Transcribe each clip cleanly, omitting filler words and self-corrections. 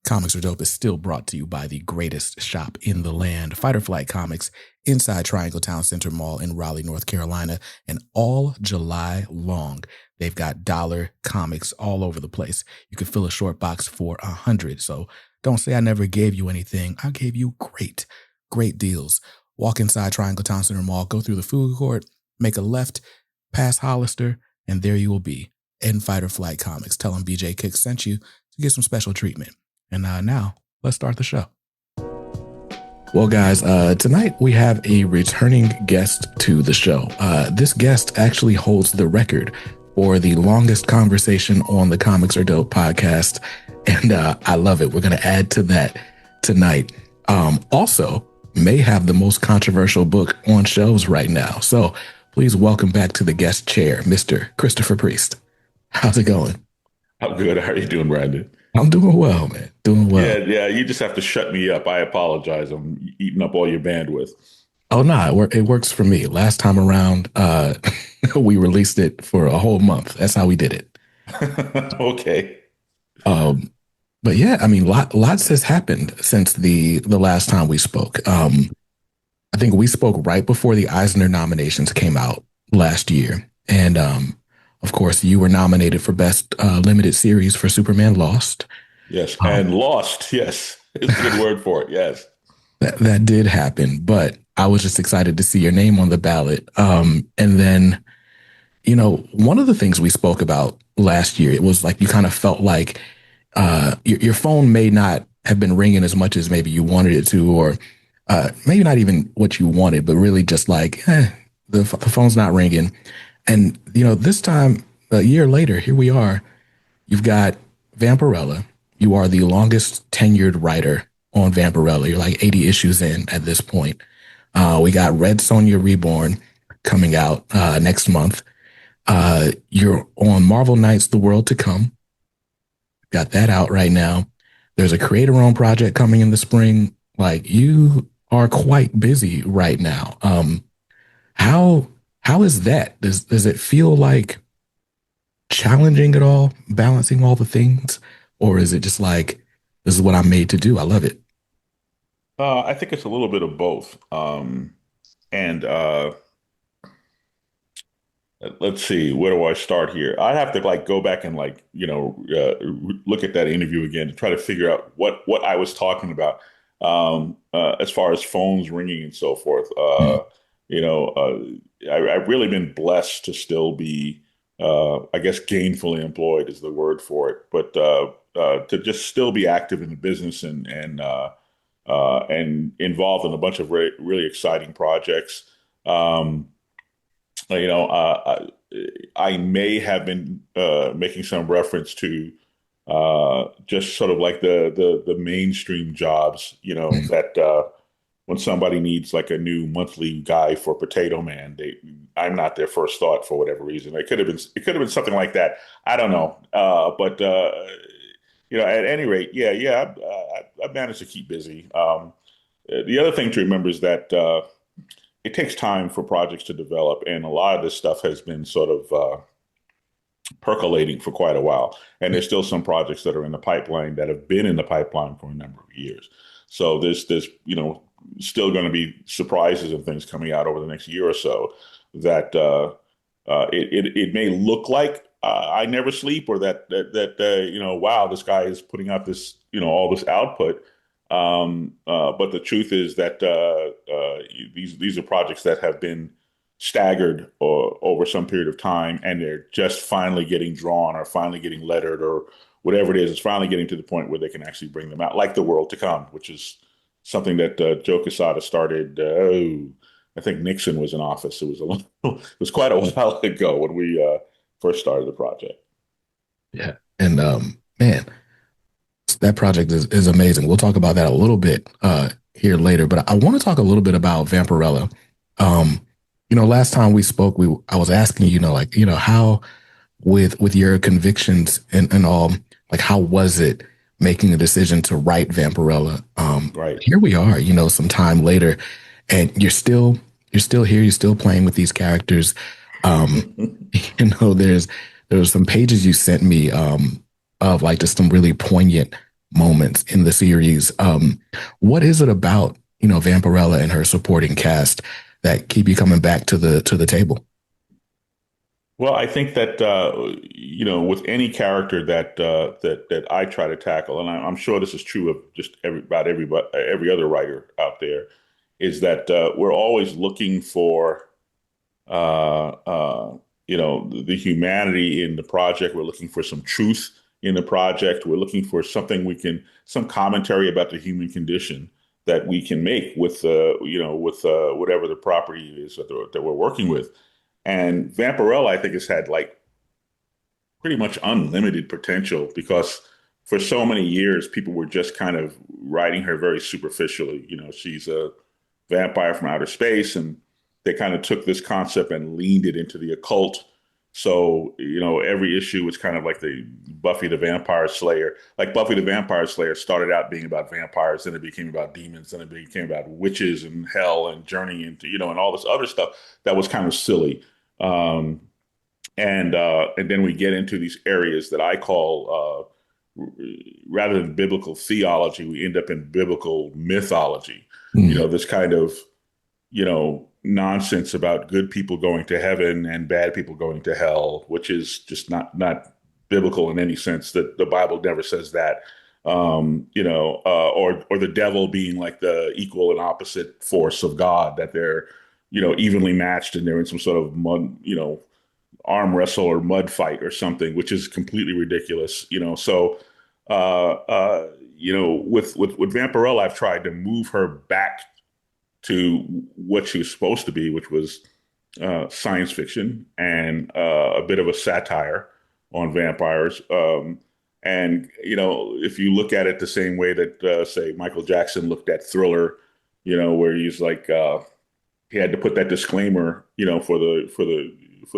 Comics Are Dope is still brought to you by the greatest shop in the land, Fight or Flight Comics, inside Triangle Town Center Mall in Raleigh, North Carolina. And all July long, they've got dollar comics all over the place. You can fill a short box for $100. So don't say I never gave you anything. I gave you great deals. Walk inside Triangle Town Center Mall, go through the food court, make a left, past Hollister, and there you will be in Fight or Flight Comics. Tell them BJ Kicks sent you to get some special treatment. And now, let's start the show. Well, guys, tonight we have a returning guest to the show. This guest actually holds the record for the longest conversation on the Comics Are Dope podcast. And I love it. We're going to add to that tonight. Also, may have the most controversial book on shelves right now. So please welcome back to the guest chair, Mr. Christopher Priest. How's it going? I'm good. How are you doing, Brandon? I'm doing well, man. Doing well. Yeah. You just have to shut me up. I apologize. I'm eating up all your bandwidth. Oh, no, it works for me. Last time around, we released it for a whole month. That's how we did it. Okay. But yeah, I mean, lots has happened since the last time we spoke. I think we spoke right before the Eisner nominations came out last year. And of course, you were nominated for Best Limited Series for Superman Lost. Yes, and Lost, yes. It's a good word for it, yes. That did happen, but I was just excited to see your name on the ballot. And then, one of the things we spoke about last year, it was like you kind of felt like your phone may not have been ringing as much as maybe you wanted it to, or maybe not even what you wanted, but really just like the phone's not ringing. And, this time, a year later, here we are. You've got Vampirella. You are the longest tenured writer on Vampirella. You're like 80 issues in at this point. We got Red Sonja Reborn coming out next month. You're on Marvel Knights, The World to Come. Got that out right now. There's a creator-owned project coming in the spring. Like, you are quite busy right now. How is that? Does it feel like challenging at all, balancing all the things? Or is it just like, this is what I'm made to do? I love it. I think it's a little bit of both. And let's see, where do I start here? I have to go back and look at that interview again to try to figure out what I was talking about as far as phones ringing and so forth. I've really been blessed to still be, I guess, gainfully employed is the word for it, but to just still be active in the business and involved in a bunch of really exciting projects. I may have been making some reference to just sort of like the mainstream jobs, that when somebody needs like a new monthly guy for Potato Man, I'm not their first thought for whatever reason. It could have been something like that. I don't know. But at any rate, I've managed to keep busy. The other thing to remember is that it takes time for projects to develop, and a lot of this stuff has been sort of percolating for quite a while. And there's still some projects that are in the pipeline that have been in the pipeline for a number of years. So there's still going to be surprises and things coming out over the next year or so that it may look like I never sleep, or that wow, this guy is putting out this all this output. But the truth is that these are projects that have been staggered over some period of time, and they're just finally getting drawn or finally getting lettered or whatever it is. It's finally getting to the point where they can actually bring them out, like The World to Come, which is something that Joe Quesada started. I think Nixon was in office. It was quite a while ago when we first started the project. Yeah, and man, that project is amazing. We'll talk about that a little bit here later, but I want to talk a little bit about Vampirella. Last time we spoke, I was asking how with your convictions and all, like, how was it making a decision to write Vampirella? Right. Here we are, some time later, and you're still here. You're still playing with these characters. There's some pages you sent me of like just some really poignant moments in the series. What is it about, Vampirella and her supporting cast that keep you coming back to the table? Well, I think that with any character that I try to tackle, and I'm sure this is true of just every other writer out there, is that we're always looking for uh, uh, the humanity in the project. We're looking for some truth in the project. We're looking for some commentary about the human condition that we can make with whatever the property is that we're working with. And Vampirella, I think, has had like pretty much unlimited potential because for so many years, people were just kind of writing her very superficially. She's a vampire from outer space, and they kind of took this concept and leaned it into the occult. So, every issue was kind of like the Buffy the Vampire Slayer. Like Buffy the Vampire Slayer started out being about vampires, then it became about demons, then it became about witches and hell and journeying into, and all this other stuff that was kind of silly. Um, and then we get into these areas that I call rather than biblical theology, we end up in biblical mythology. This kind of nonsense about good people going to heaven and bad people going to hell, which is just not biblical in any sense. That the Bible never says that. Or the devil being like the equal and opposite force of God, that they're evenly matched and they're in some sort of arm wrestle or mud fight or something, which is completely ridiculous. So with Vampirella, I've tried to move her back to what she was supposed to be, which was science fiction and a bit of a satire on vampires. And if you look at it the same way that say Michael Jackson looked at Thriller, where he's like he had to put that disclaimer, for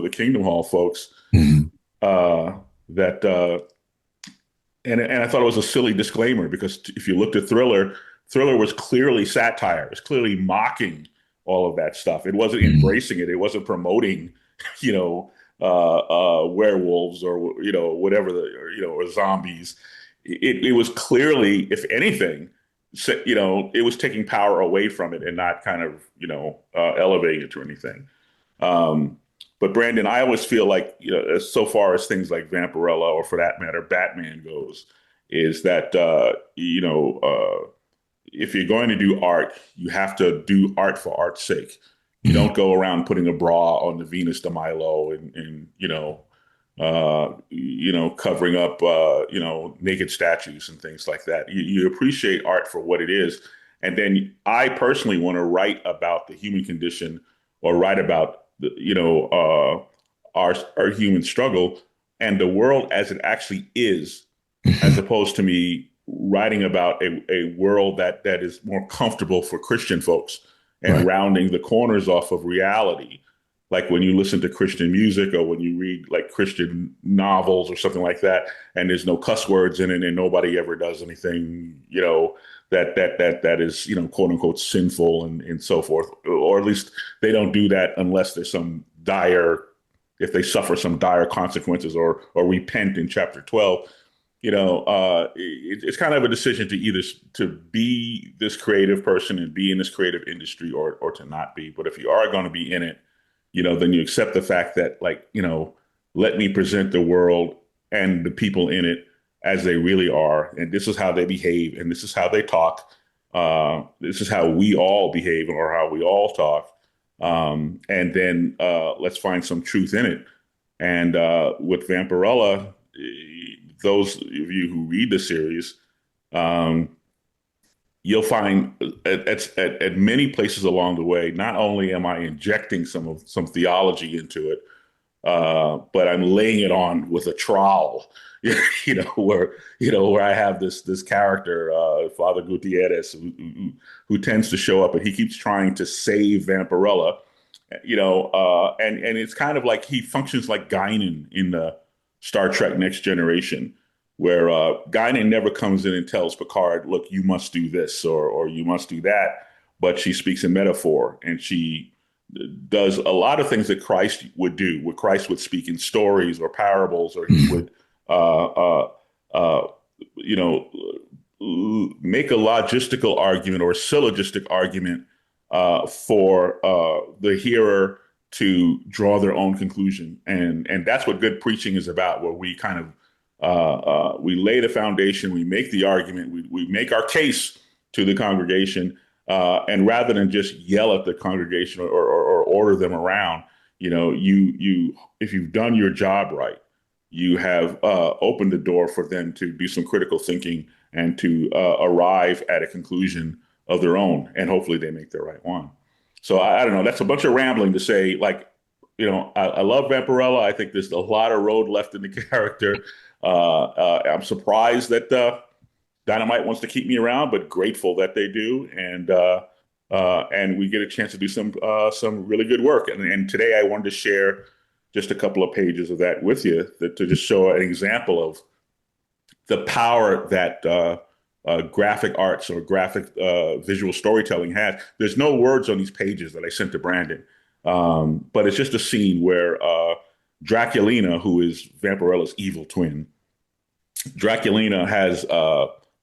the Kingdom Hall folks, Mm-hmm. that and I thought it was a silly disclaimer because if you looked at Thriller, Thriller was clearly satire. It was clearly mocking all of that stuff. It wasn't embracing it. It wasn't promoting, werewolves or whatever or zombies. It was clearly, if anything, it was taking power away from it and not kind of elevating it to anything. But Brandon, I always feel like, so far as things like Vampirella or for that matter, Batman goes, is that, if you're going to do art, you have to do art for art's sake. You don't go around putting a bra on the Venus de Milo and covering up, naked statues and things like that. You appreciate art for what it is. And then I personally want to write about the human condition or write about our human struggle and the world as it actually is, as opposed to me writing about a world that is more comfortable for Christian folks and Right. rounding the corners off of reality. Like when you listen to Christian music or when you read like Christian novels or something like that, and there's no cuss words in it and nobody ever does anything, that is, quote unquote sinful and so forth. Or at least they don't do that unless there's if they suffer some dire consequences or repent in chapter 12. It's kind of a decision to either to be this creative person and be in this creative industry or to not be. But if you are going to be in it, then you accept the fact that let me present the world and the people in it as they really are. And this is how they behave. And this is how they talk. This is how we all behave or how we all talk. And then let's find some truth in it. And with Vampirella, those of you who read the series, you'll find at many places along the way, not only am I injecting some theology into it, but I'm laying it on with a trowel, where I have this character, Father Gutierrez, who tends to show up and he keeps trying to save Vampirella, and it's kind of like he functions like Guinan in the Star Trek Next Generation, where Guinan never comes in and tells Picard, look, you must do this or you must do that. But she speaks in metaphor and she does a lot of things that Christ would do, where Christ would speak in stories or parables, or he would, make a logistical argument or a syllogistic argument for the hearer to draw their own conclusion, and that's what good preaching is about, where we kind of we lay the foundation, we make the argument, we make our case to the congregation, and rather than just yell at the congregation or order them around, you if you've done your job right, you have opened the door for them to do some critical thinking and to arrive at a conclusion of their own, and hopefully they make the right one. So I don't know. That's a bunch of rambling to say, like, I love Vampirella. I think there's a lot of road left in the character. I'm surprised that Dynamite wants to keep me around, but grateful that they do, and we get a chance to do some really good work. And today I wanted to share just a couple of pages of that with you, to just show an example of the power that graphic arts or graphic visual storytelling has. There's no words on these pages that I sent to Brandon, but it's just a scene where Draculina, who is Vampirella's evil twin, Draculina has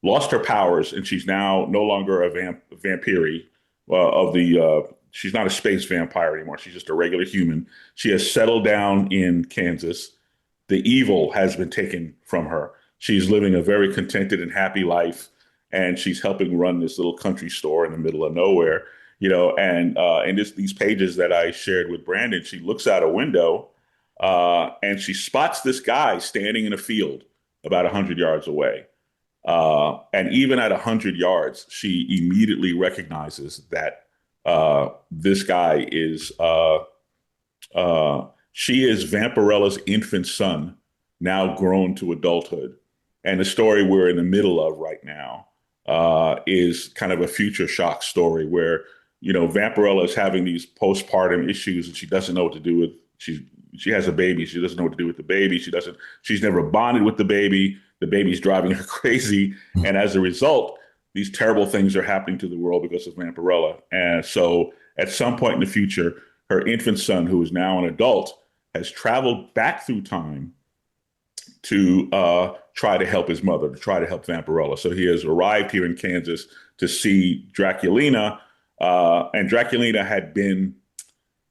lost her powers, and she's now no longer a vampire of the. She's not a space vampire anymore. She's just a regular human. She has settled down in Kansas. The evil has been taken from her. She's living a very contented and happy life, and she's helping run this little country store in the middle of nowhere. And in these pages that I shared with Brandon, she looks out a window and she spots this guy standing in a field about 100 yards away. And even at 100 yards, she immediately recognizes that this guy is, she is Vampirella's infant son, now grown to adulthood. And the story we're in the middle of right now is kind of a future shock story where, Vampirella is having these postpartum issues and she doesn't know what to do with, she has a baby. She doesn't know what to do with the baby. She's never bonded with the baby. The baby's driving her crazy. And as a result, these terrible things are happening to the world because of Vampirella. And so at some point in the future, her infant son, who is now an adult, has traveled back through time to try to help his mother, to try to help Vampirella. So he has arrived here in Kansas to see Draculina. And Draculina had been,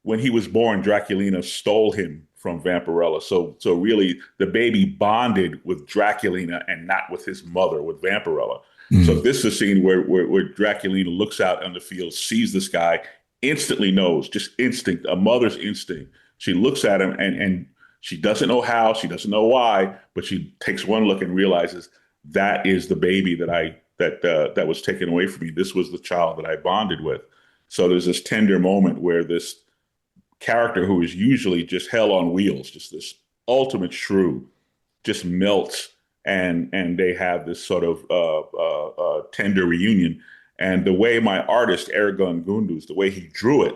when he was born, Draculina stole him from Vampirella. So really, the baby bonded with Draculina and not with his mother, with Vampirella. Mm-hmm. So this is a scene where Draculina looks out on the field, sees this guy, instantly knows, just instinct, a mother's instinct. She looks at him and she doesn't know how, she doesn't know why, but she takes one look and realizes that is the baby that was taken away from me. This was the child that I bonded with. So there's this tender moment where this character who is usually just hell on wheels, just this ultimate shrew, just melts, and they have this sort of tender reunion. And the way my artist Eragon Gunduz, the way he drew it,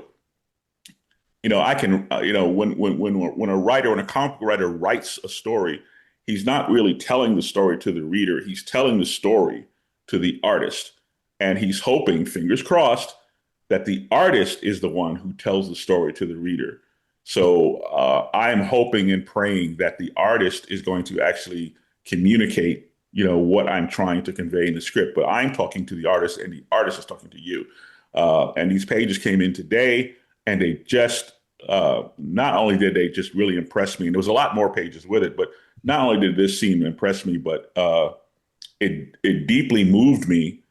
I can, when a writer, when a comic writer writes a story, he's not really telling the story to the reader. He's telling the story to the artist, and he's hoping, fingers crossed, that the artist is the one who tells the story to the reader. So I'm hoping and praying that the artist is going to actually communicate, what I'm trying to convey in the script. But I'm talking to the artist, and the artist is talking to you. And these pages came in today, and they just, not only did they just really impress me, and there was a lot more pages with it, but not only did this scene impress me, but it deeply moved me,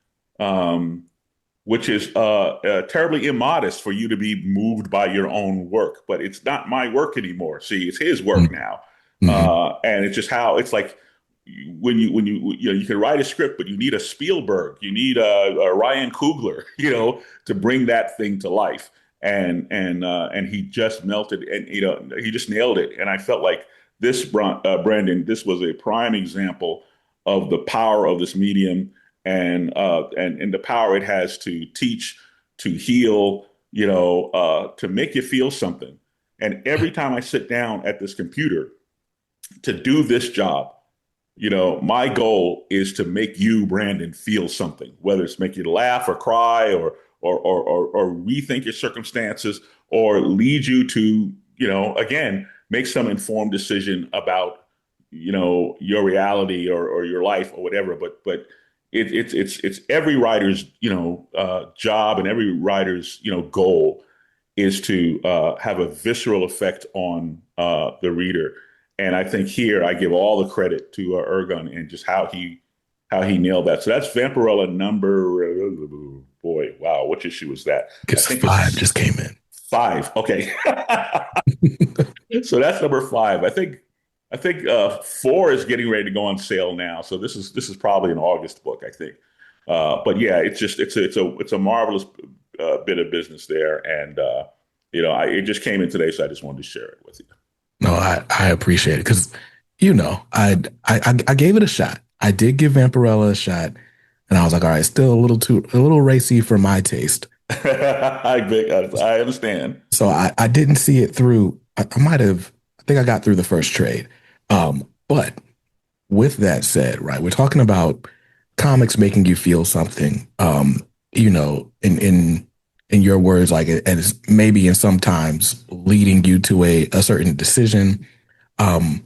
which is terribly immodest for you to be moved by your own work. But it's not my work anymore. See, it's his work now. Mm-hmm. And it's just how it's like when you can write a script, but you need a Spielberg, you need a Ryan Coogler, to bring that thing to life. And he just melted, and he just nailed it. And I felt like this, Brandon, this was a prime example of the power of this medium, and the power it has to teach, to heal, to make you feel something. And every time I sit down at this computer to do this job, my goal is to make you, Brandon, feel something, whether it's make you laugh or cry or rethink your circumstances, or lead you to, again, make some informed decision about, your reality or your life or whatever. But it's every writer's job, and every writer's goal is to have a visceral effect on the reader. And I think here I give all the credit to Ergun and just how he nailed that. So that's Vampirella number, boy, wow, which issue was that? I Because think five it's just came in. five. Okay. So that's number five. I think four is getting ready to go on sale now. So this is probably an August book, I think. But yeah, it's a marvelous bit of business there, and it just came in today, so I just wanted to share it with you. No, I appreciate it because I gave it a shot. I did give Vampirella a shot, and I was like, all right, still a little racy for my taste. I understand. So I didn't see it through. I might have. I think I got through the first trade. But with that said, right, we're talking about comics making you feel something. In your words, like, and it's maybe in sometimes leading you to a certain decision. Um,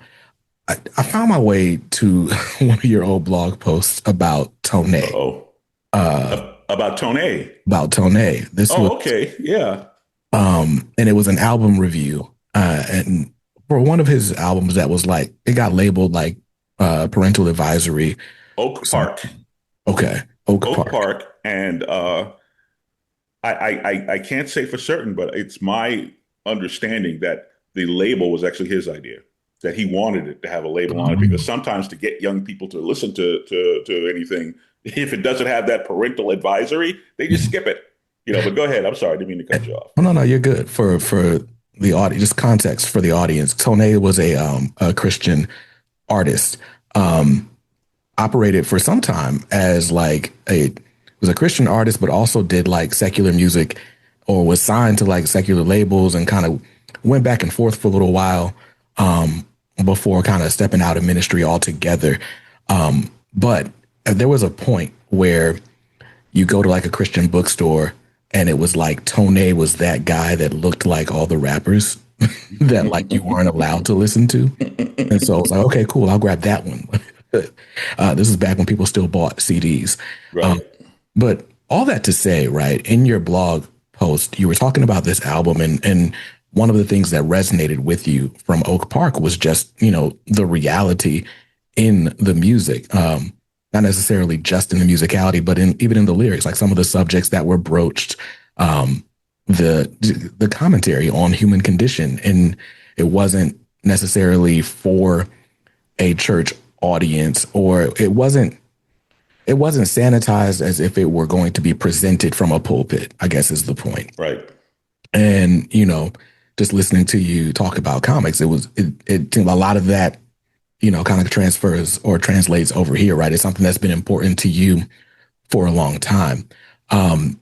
I found my way to one of your old blog posts about Tone. Uh-oh. Uh, About Tone. about Tone. This was Oh, okay. Yeah. and it was an album review. And for one of his albums that was like it got labeled like parental advisory. Oak Some Park. okay, Oak Oak Park. Park. And I can't say for certain, but it's my understanding that the label was actually his idea, that he wanted it to have a label on it, because Um, sometimes to get young people to listen to anything, if it doesn't have that parental advisory, they just skip it. But go ahead. I'm sorry, I didn't mean to cut you off. oh no, you're good for the audience. Just context for the audience. Tone was a Christian artist. Um, Operated for some time as like a was a Christian artist, but also did like secular music or was signed to like secular labels and kind of went back and forth for a little while before kind of stepping out of ministry altogether. But there was a point where you go to like a Christian bookstore and it was like Tone was that guy that looked like all the rappers that like you weren't allowed to listen to. And so I was like, okay, cool, I'll grab that one. This is back when people still bought CDs. Um, Right. but all that to say, right, in your blog post, you were talking about this album, and one of the things that resonated with you from Oak Park was just, the reality in the music. Not necessarily just in the musicality, but even in the lyrics, like some of the subjects that were broached, um, the commentary on human condition. And it wasn't necessarily for a church audience, or it wasn't sanitized as if it were going to be presented from a pulpit, I guess is the point. Right. And just listening to you talk about comics, it a lot of that kind of transfers or translates over here, right? It's something that's been important to you for a long time. um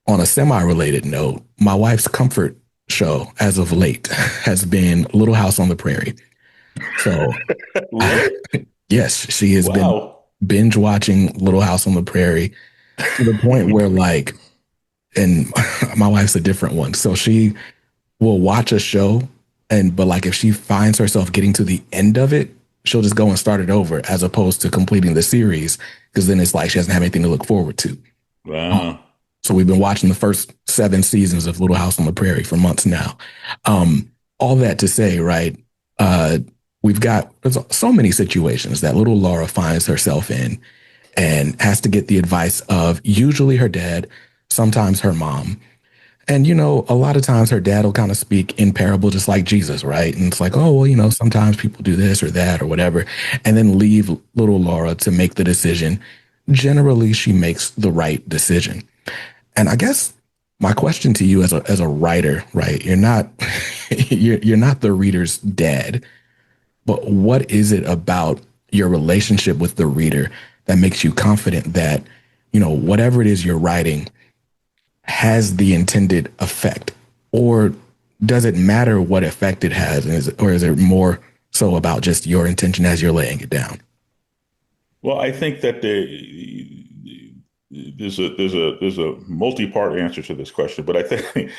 on a semi-related note, my wife's comfort show as of late has been Little House on the Prairie. So Really? yes, she has been Wow. binge watching Little House on the Prairie to the point where like, and my wife's a different one. So she will watch a show, but like if she finds herself getting to the end of it, she'll just go and start it over as opposed to completing the series, because then it's like she doesn't have anything to look forward to. Wow. So we've been watching the first 7 seasons of Little House on the Prairie for months now. All that to say, right? Uh, there's so many situations that little Laura finds herself in and has to get the advice of usually her dad, sometimes her mom. And, a lot of times her dad will kind of speak in parable, just like Jesus, right? And it's like, oh, well, sometimes people do this or that or whatever, and then leave little Laura to make the decision. Generally, she makes the right decision. And I guess my question to you as a writer, right? You're not you're not the reader's dad, but what is it about your relationship with the reader that makes you confident that, whatever it is you're writing has the intended effect? Or does it matter what effect it has? Or is it more so about just your intention as you're laying it down? Well, I think that there's a multi-part answer to this question, but I think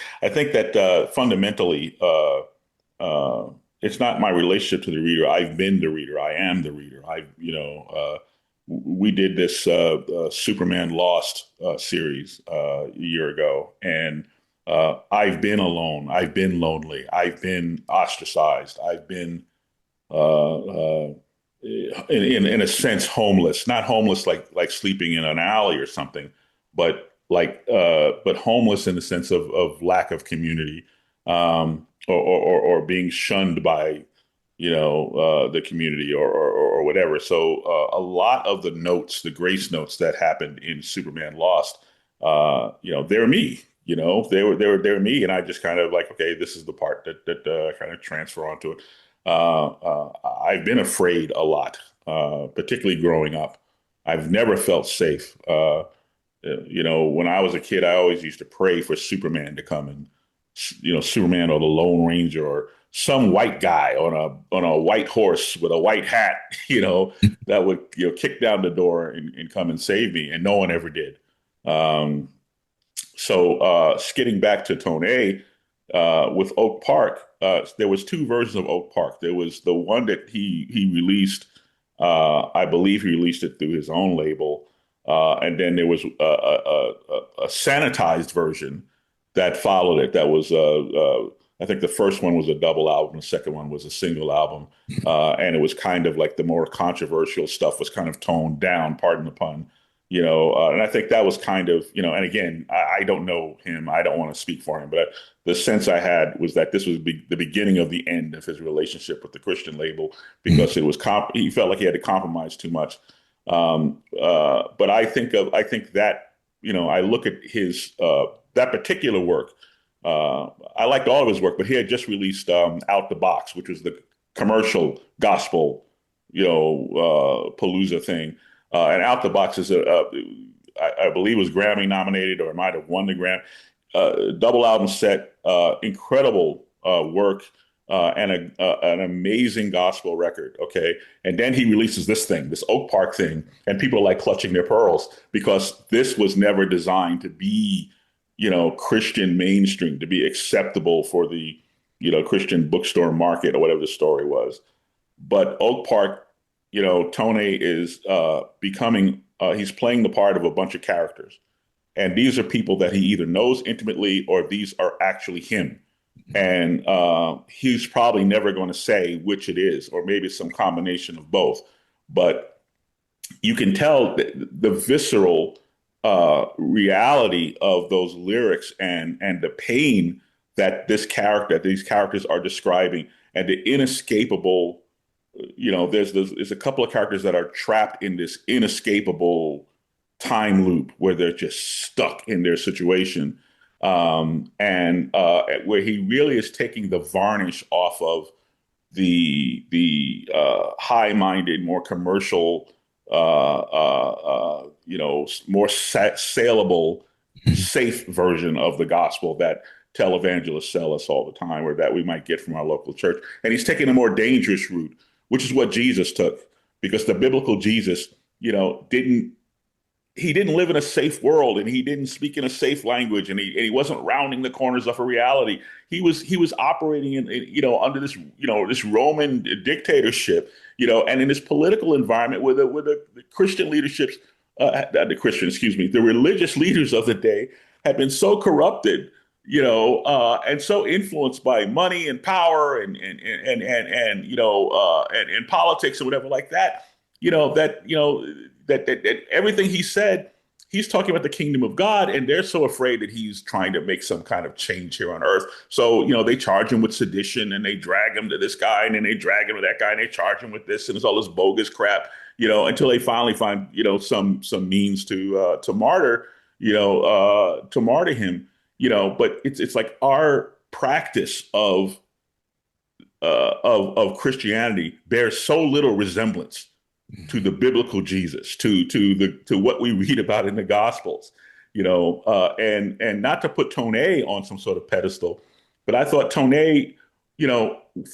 that fundamentally, it's not my relationship to the reader. I've been the reader. I am the reader. we did this Superman Lost series a year ago, and I've been alone, I've been lonely, I've been ostracized, I've been in a sense homeless, not homeless like sleeping in an alley or something, but but homeless in the sense of lack of community, or being shunned by the community or whatever. So a lot of the notes, the grace notes that happened in Superman Lost, they're me. They were me, and I just kind of like, okay, this is the part that kind of transfer onto it. I've been afraid a lot, particularly growing up. I've never felt safe. When I was a kid, I always used to pray for Superman to come, and Superman or the Lone Ranger or some white guy on a white horse with a white hat, that would kick down the door and come and save me, and no one ever did. Um, so skidding back to Tone, with Oak Park, there was two versions of Oak Park. There was the one that he released. I believe he released it through his own label, and then there was a sanitized version that followed it. That was I think the first one was a double album, the second one was a single album, and it was kind of like the more controversial stuff was kind of toned down. Pardon the pun. And I think that was kind of, and again, I don't know him. I don't want to speak for him, but the sense I had was that this was the beginning of the end of his relationship with the Christian label, because he felt like he had to compromise too much. But I think that, I look at his, that particular work. I liked all of his work, but he had just released Out the Box, which was the commercial gospel, Palooza thing. And Out the Box is I believe was Grammy nominated, or it might have won the Grammy. Double album set, incredible work, and an amazing gospel record. Okay, and then he releases this thing, this Oak Park thing, and people are like clutching their pearls, because this was never designed to be, Christian mainstream, to be acceptable for the, Christian bookstore market or whatever the story was. But Oak Park, Tone is becoming, he's playing the part of a bunch of characters. And these are people that he either knows intimately, or these are actually him. And he's probably never going to say which it is, or maybe some combination of both. But you can tell the visceral reality of those lyrics, and the pain that these characters are describing, and the inescapable, there's a couple of characters that are trapped in this inescapable time loop where they're just stuck in their situation, and where he really is taking the varnish off of the high-minded, more commercial, more saleable, safe version of the gospel that televangelists sell us all the time, or that we might get from our local church. And he's taking a more dangerous route, which is what Jesus took, because the biblical Jesus, he didn't live in a safe world, and he didn't speak in a safe language, and he wasn't rounding the corners of a reality. He was operating under this Roman dictatorship, and in this political environment where the Christian leaderships, the religious leaders of the day had been so corrupted, and so influenced by money and power and politics and whatever like that, that everything he said, he's talking about the kingdom of God, and they're so afraid that he's trying to make some kind of change here on earth. So, they charge him with sedition, and they drag him to this guy, and then they drag him to that guy, and they charge him with this, and it's all this bogus crap, until they finally find, some means to martyr, to martyr him, but it's like our practice of Christianity bears so little resemblance to the biblical Jesus, to what we read about in the Gospels, and not to put Tone on some sort of pedestal, but I thought Tone,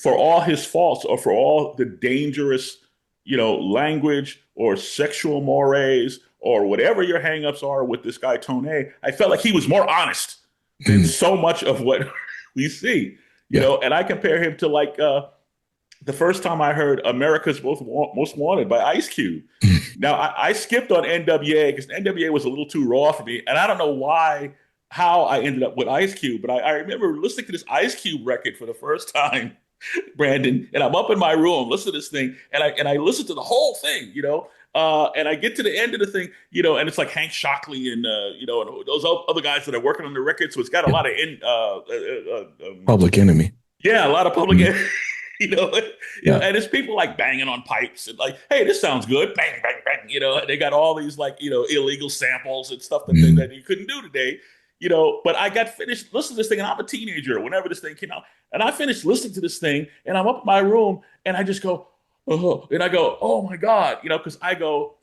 for all his faults, or for all the dangerous, language or sexual mores or whatever your hangups are with this guy Tone, I felt like he was more honest than so much of what we see, and I compare him to like the first time I heard America's Most Wanted by Ice Cube. Now I skipped on NWA because NWA was a little too raw for me, and I don't know how I ended up with Ice Cube, but I remember listening to this Ice Cube record for the first time, Brandon, and I'm up in my room listening to this thing, and I listened to the whole thing, and I get to the end of the thing, and it's like Hank Shockley and and those other guys that are working on the record, so it's got a Yeah. lot of Public Enemy. yeah, a lot of public, Mhm. you know, Yeah. and it's people like banging on pipes and like, hey, this sounds good, bang, bang, bang, and they got all these like, illegal samples and stuff Mhm. that you couldn't do today, But I got finished listening to this thing, and I'm a teenager whenever this thing came out, and I finished listening to this thing, and I'm up in my room, and I just go, oh, and I go, oh my God, because I go,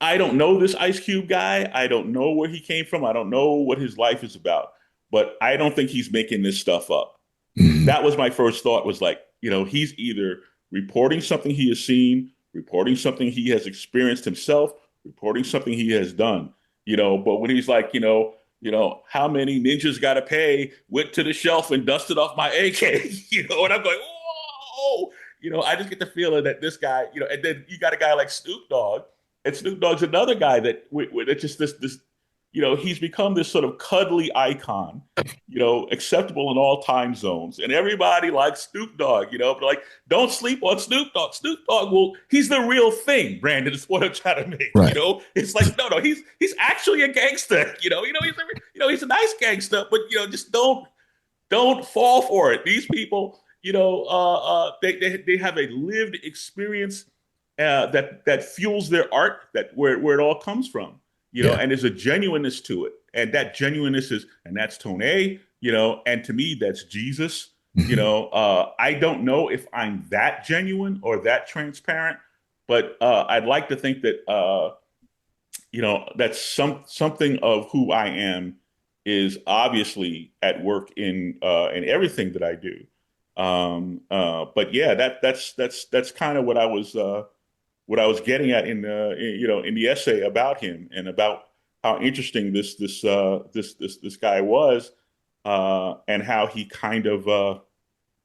I don't know this Ice Cube guy. I don't know where he came from. I don't know what his life is about, but I don't think he's making this stuff up. Mhm. That was my first thought was like, he's either reporting something he has seen, reporting something he has experienced himself, reporting something he has done, but when he's like, how many ninjas got to pay, went to the shelf and dusted off my AK, and I'm going, whoa, I just get the feeling that this guy, and then you got a guy like Snoop Dogg, and Snoop Dogg's another guy that just this, he's become this sort of cuddly icon, acceptable in all time zones. And everybody likes Snoop Dogg, but like, don't sleep on Snoop Dogg. Snoop Dogg he's the real thing, Brandon, is what I'm trying to make. Right. It's like, no, he's actually a gangster, he's a nice gangster, but just don't fall for it. These people, they have a lived experience that fuels their art, that where it all comes from, Yeah. and there's a genuineness to it, and that genuineness and that's Tone, and to me that's Jesus. Mhm. I don't know if I'm that genuine or that transparent, but I'd like to think that that's something of who I am is obviously at work in everything that I do. But yeah, that's kind of what I was getting at in the essay about him and about how interesting this guy was, and how he kind of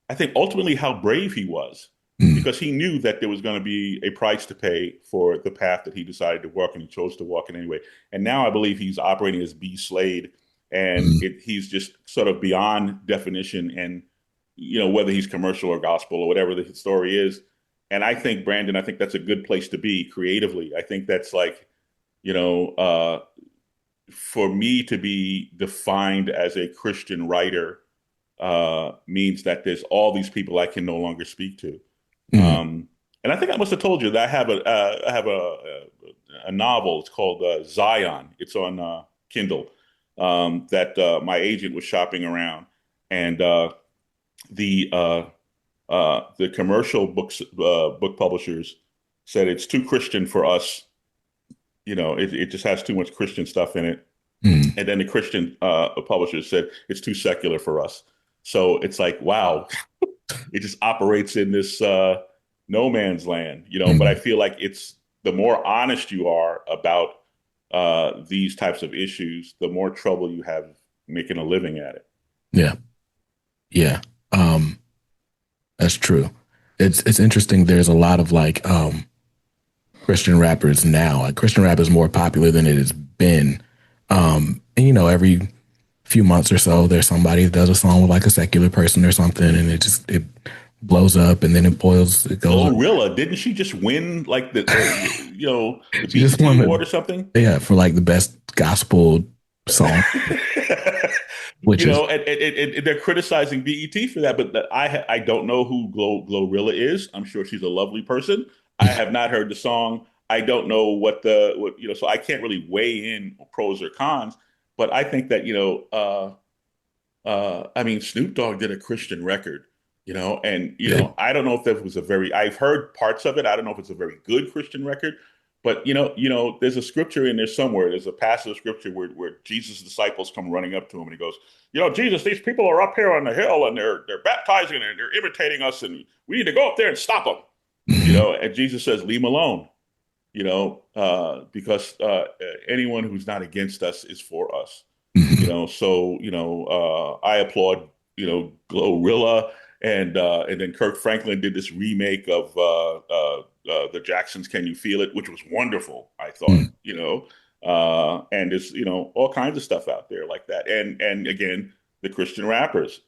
I think ultimately how brave he was, Mhm. because he knew that there was going to be a price to pay for the path that he decided to walk, and he chose to walk in anyway. And now I believe he's operating as B. Slade, and Mhm. he's just sort of beyond definition, and whether he's commercial or gospel or whatever the story is. And I think, Brandon, I think that's a good place to be creatively. I think that's like, you know, uh, for me to be defined as a Christian writer means that there's all these people I can no longer speak to. Mhm. Um, and I think I must have told you that I have a novel. It's called Zion. It's on Kindle, that my agent was shopping around, and the the commercial book publishers said it's too Christian for us. It just has too much Christian stuff in it. Mhm. And then the Christian publishers said it's too secular for us. So it's like, wow, it just operates in this no man's land, But I Mhm. feel like it's the more honest you are about these types of issues, the more trouble you have making a living at it. Yeah. Yeah. Um, that's true. It's interesting. There's a lot of like Christian rappers now. Like Christian rap is more popular than it has been. And every few months or so, there's somebody that does a song with like a secular person or something, and it blows up, and then it goes up. Glorilla, didn't she just win like the She just BET won award or the something? yeah for like the best gospel song, which is And they're criticizing BET for that, but I don't know who Glorilla is. I'm sure she's a lovely person. I have not heard the song. I don't know so I can't really weigh in pros or cons. But I think that I mean, Snoop Dogg did a Christian record, and good. I don't know if that was a very. I've heard parts of it. I don't know if it's a very good Christian record, but there's a scripture in there somewhere. There's a passage of scripture where Jesus' disciples come running up to him, and he goes, Jesus, these people are up here on the hill, and they're baptizing and they're imitating us, and we need to go up there and stop them, Mhm. And Jesus says, leave them alone, because anyone who's not against us is for us. Mhm. So I applaud Glorilla, And then Kirk Franklin did this remake of the Jacksons' "Can You Feel It," which was wonderful, I thought. Mm. And there's all kinds of stuff out there like that. And again, the Christian rappers.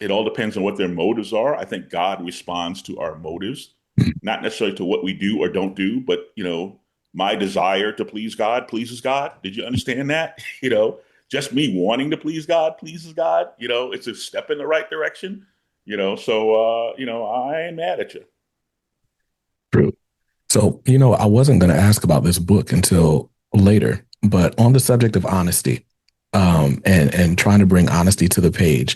It all depends on what their motives are. I think God responds to our motives, not necessarily to what we do or don't do, but my desire to please God pleases God. Did you understand that? Just me wanting to please God pleases God. It's a step in the right direction. So I ain't mad at you. True. So, I wasn't going to ask about this book until later, but on the subject of honesty, and trying to bring honesty to the page,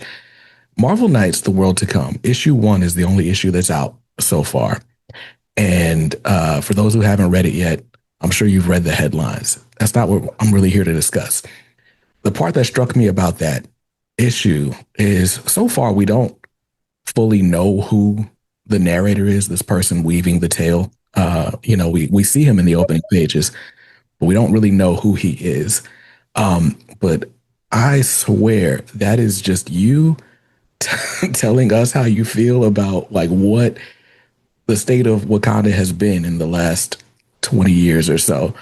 Marvel Knights: The World to Come, issue 1 is the only issue that's out so far. And for those who haven't read it yet, I'm sure you've read the headlines. That's not what I'm really here to discuss. The part that struck me about that issue is so far we don't fully know who the narrator is, this person weaving the tale. We see him in the opening pages, but we don't really know who he is. But I swear that is just you telling us how you feel about like what the state of Wakanda has been in the last 20 years or so.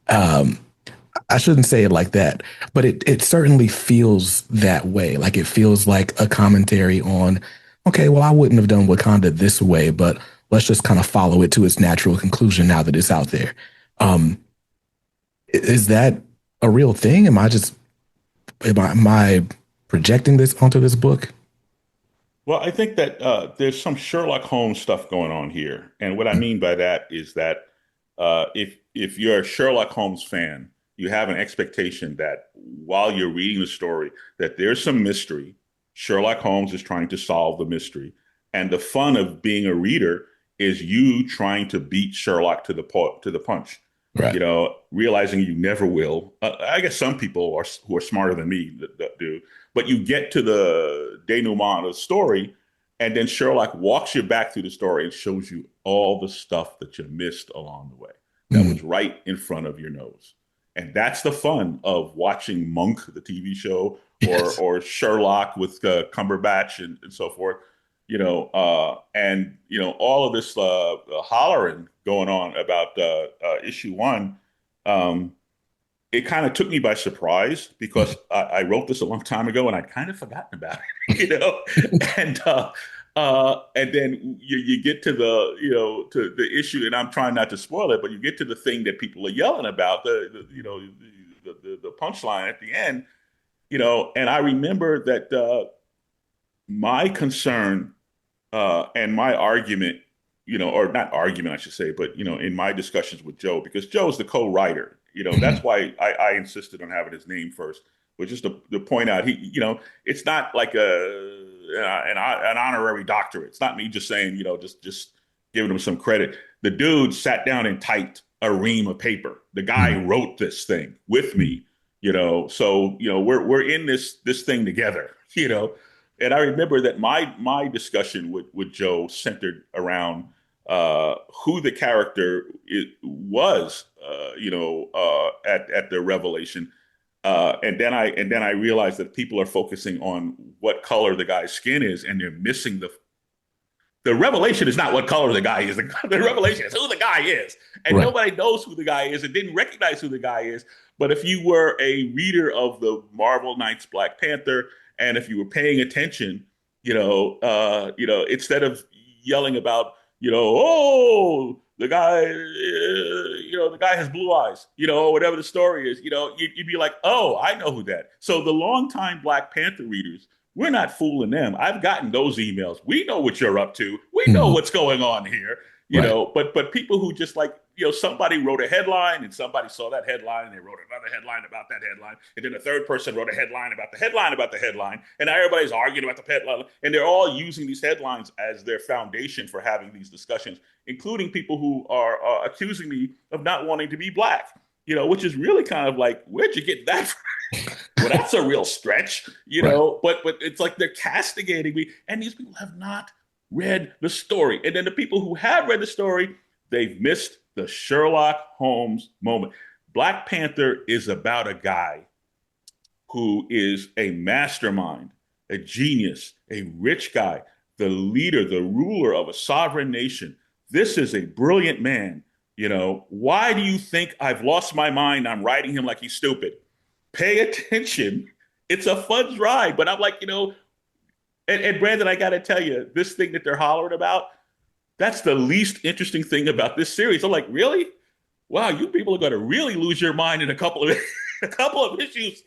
I shouldn't say it like that, but it certainly feels that way. Like it feels like a commentary on, okay, well, I wouldn't have done Wakanda this way, but let's just kind of follow it to its natural conclusion now that it's out there. Um, is that a real thing? Am I projecting this onto this book? Well, I think that there's some Sherlock Holmes stuff going on here, and what I mean by that is that if you're a Sherlock Holmes fan, you have an expectation that while you're reading the story, that there's some mystery. Sherlock Holmes is trying to solve the mystery, and the fun of being a reader is you trying to beat Sherlock to the punch. Right. Realizing you never will. I guess some people who are smarter than me that do, but you get to the denouement of the story, and then Sherlock walks you back through the story and shows you all the stuff that you missed along the way that Mm. was right in front of your nose. And that's the fun of watching Monk, the TV show, or Yes. or Sherlock with Cumberbatch and so forth. All of this hollering going on about issue 1. Um, it kind of took me by surprise because I wrote this a long time ago and I'd kind of forgotten about it. and and then you get to to the issue, and I'm trying not to spoil it, but you get to the thing that people are yelling about, the punchline at the end, and I remember that my concern and my argument, or not argument, I should say, but in my discussions with Joe, because Joe's the co-writer, that's why I insisted on having his name first, which is to point out it's not like an honorary doctorate. It's not me just saying, just giving him some credit. The dude sat down and typed a ream of paper. The guy Mm. wrote this thing with me, so we're in this thing together, and I remember that my discussion with Joe centered around who the character was, at the revelation, and then I realized that people are focusing on what color the guy's skin is, and they're missing the revelation is not what color the guy is. The revelation is who the guy is. And Right. nobody knows who the guy is and didn't recognize who the guy is. But if you were a reader of the Marvel Knights Black Panther, and if you were paying attention, instead of yelling about, oh, the guy has blue eyes, or whatever the story is, you'd be like, oh, I know who that. So the longtime Black Panther readers, we're not fooling them. I've gotten those emails. We know what you're up to. We know Mm. what's going on here. Right. But people who just like, somebody wrote a headline and somebody saw that headline and they wrote another headline about that headline. And then a third person wrote a headline about the headline about the headline. And now everybody's arguing about the headline. And they're all using these headlines as their foundation for having these discussions, including people who are accusing me of not wanting to be Black, which is really kind of like, where'd you get that from? Well, that's a real stretch, Right. but it's like they're castigating me. And these people have not read the story. And then the people who have read the story, they've missed the Sherlock Holmes moment. Black Panther is about a guy who is a mastermind a genius, a rich guy, the leader, the ruler of a sovereign nation. This is a brilliant man. Why do you think I've lost my mind? I'm writing him like he's stupid. Pay attention. It's a fun ride. But I'm like, and Brandon, I got to tell you, this thing that they're hollering about, that's the least interesting thing about this series. I'm like, really? Wow, you people are going to really lose your mind in a couple of a couple of issues.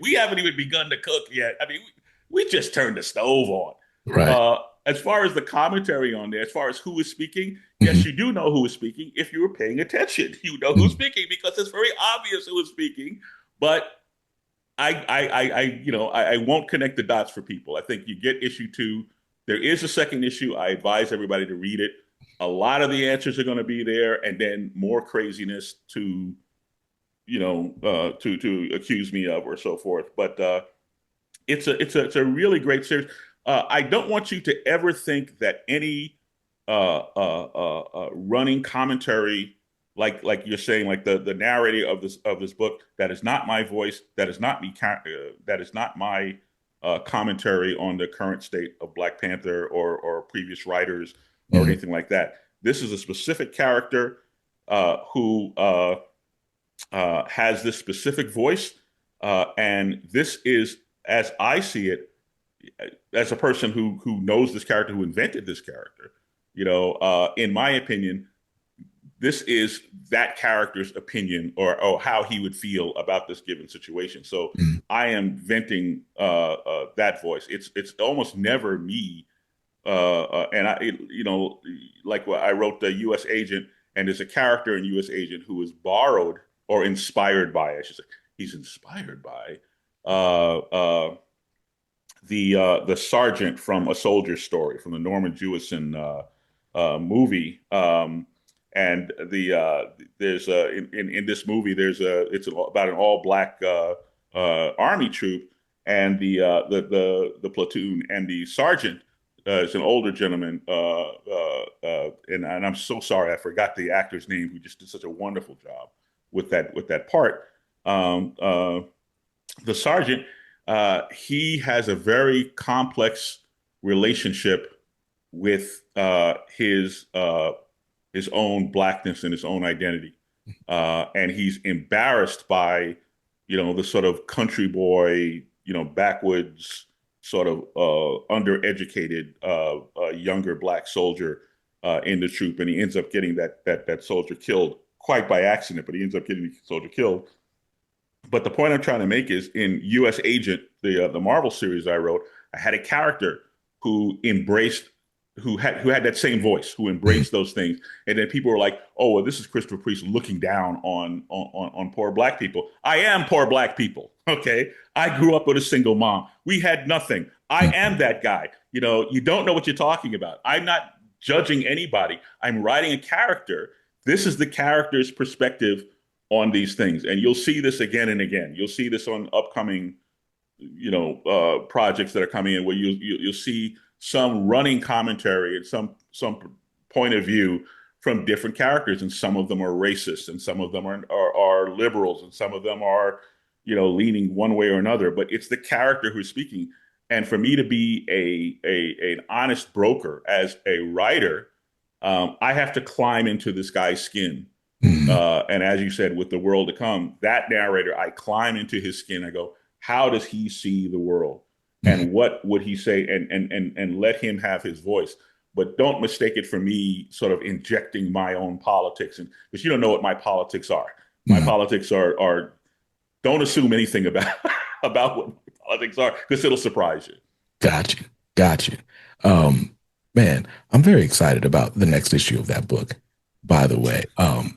We haven't even begun to cook yet. I mean, we just turned the stove on. Right. As far as the commentary on there, as far as who is speaking, yes, you do know who is speaking if you were paying attention. You know who's speaking because it's very obvious who is speaking. But I won't connect the dots for people. I think you get issue 2. There is a second issue. I advise everybody to read it. A lot of the answers are going to be there, and then more craziness to accuse me of or so forth. But it's a really great series. I don't want you to ever think that any running commentary, like you're saying, like the narrator of this book, that is not my voice, that is not me, that is not my commentary on the current state of Black Panther or previous writers or anything like that. This is a specific character who has this specific voice, and this is, as I see it, as a person who knows this character, who invented this character, in my opinion, this is that character's opinion or how he would feel about this given situation. So I am venting that voice. It's almost never me. And like what I wrote, the U.S. Agent, and there's a character in U.S. Agent who is borrowed or inspired by, I should say, he's inspired by the sergeant from A Soldier's Story, from the Norman Jewison movie. And there's in this movie it's about an all black army troop, and the platoon, and the sergeant is an older gentleman, and I'm so sorry I forgot the actor's name, who just did such a wonderful job with that part. The sergeant, he has a very complex relationship with his own blackness and his own identity, and he's embarrassed by the sort of country boy, backwoods, sort of undereducated younger black soldier in the troop, and he ends up getting that soldier killed, quite by accident, but he ends up getting the soldier killed. But the point I'm trying to make is, in U.S. Agent, the Marvel series I wrote, I had a character who had that same voice, who embraced those things, and then people were like, "Oh, well, this is Christopher Priest looking down on poor black people." I am poor black people. Okay, I grew up with a single mom. We had nothing. I am that guy. You don't know what you're talking about. I'm not judging anybody. I'm writing a character. This is the character's perspective on these things, and you'll see this again and again. You'll see this on upcoming, projects that are coming in, where you'll see some running commentary and some point of view from different characters, and some of them are racist, and some of them are liberals, and some of them are leaning one way or another. But it's the character who's speaking, and for me to be an honest broker as a writer, I have to climb into this guy's skin. And as you said, with The World to Come, that narrator, I climb into his skin. I go, how does he see the world? And what would he say? And let him have his voice. But don't mistake it for me sort of injecting my own politics. And because you don't know what my politics are. My politics are don't assume anything about what my politics are, because it'll surprise you. Got you. Man, I'm very excited about the next issue of that book, by the way. I'm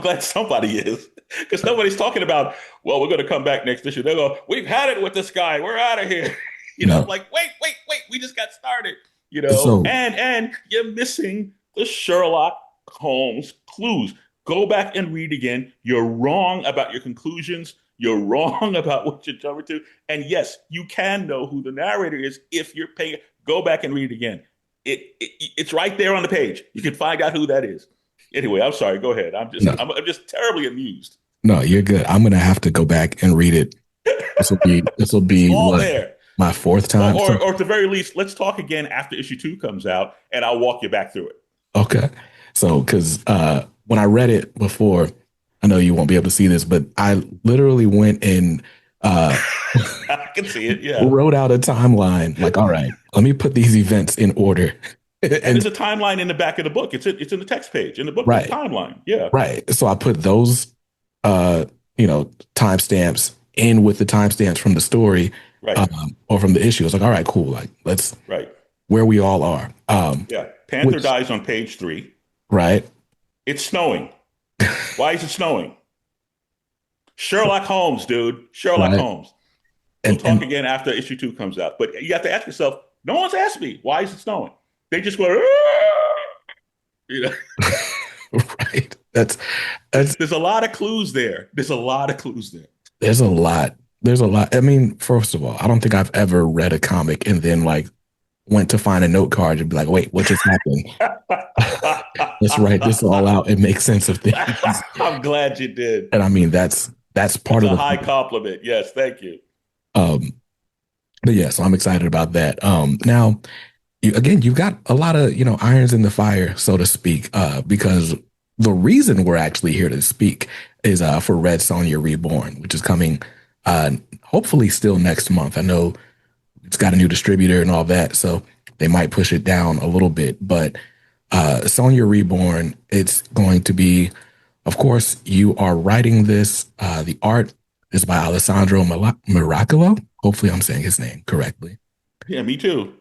glad somebody is, because nobody's talking about, well, we're going to come back next issue. They go, we've had it with this guy. We're out of here. Like, wait. We just got started, and you're missing the Sherlock Holmes clues. Go back and read again. You're wrong about your conclusions. You're wrong about what you're jumping to. And yes, you can know who the narrator is if you're paying. Go back and read again. It's right there on the page. You can find out who that is. Anyway, I'm sorry. Go ahead. I'm just terribly amused. No, you're good. I'm gonna have to go back and read it. This will be all what, there. My fourth time. So Or at the very least, let's talk again after issue 2 comes out, and I'll walk you back through it. okay. So because when I read it before, I know you won't be able to see this, but I literally went and uh I can see it, yeah. wrote out a timeline. Like, all right, let me put these events in order. And And there's a timeline in the back of the book. It's in the text page. In the book, there's a right, timeline. Yeah, right. So I put those uh, timestamps in with the timestamps from the story, right, or from the issue. I was like, all right, cool. Like, let's right. where we all are. Yeah. Panther Which dies on page 3. right, It's snowing. Why is it snowing? Sherlock Holmes, dude. Sherlock right, Holmes. We'll talk and again after issue 2 comes out. But you have to ask yourself, no one's asked me, why is it snowing? They just go, "Ah!" you know. right. That's There's a lot of clues there. There's a lot of clues there. there's a lot. There's a lot. I mean, first of all, I don't think I've ever read a comic and then like went to find a note card and be like, wait, what just happened? Let's write this all out and make sense of things. I'm glad you did. And I mean, that's That's part of a the high fun. compliment. Yes, thank you. Um, but yeah, so I'm excited about that. Now again, you've got a lot of irons in the fire, so to speak, because the reason we're actually here to speak is for Red Sonja Reborn, which is coming hopefully still next month. I know it's got a new distributor and all that, so they might push it down a little bit. But Sonja Reborn, it's going to be, of course, you are writing this. The art is by Alessandro Miracolo. Hopefully, I'm saying his name correctly. Yeah, me too.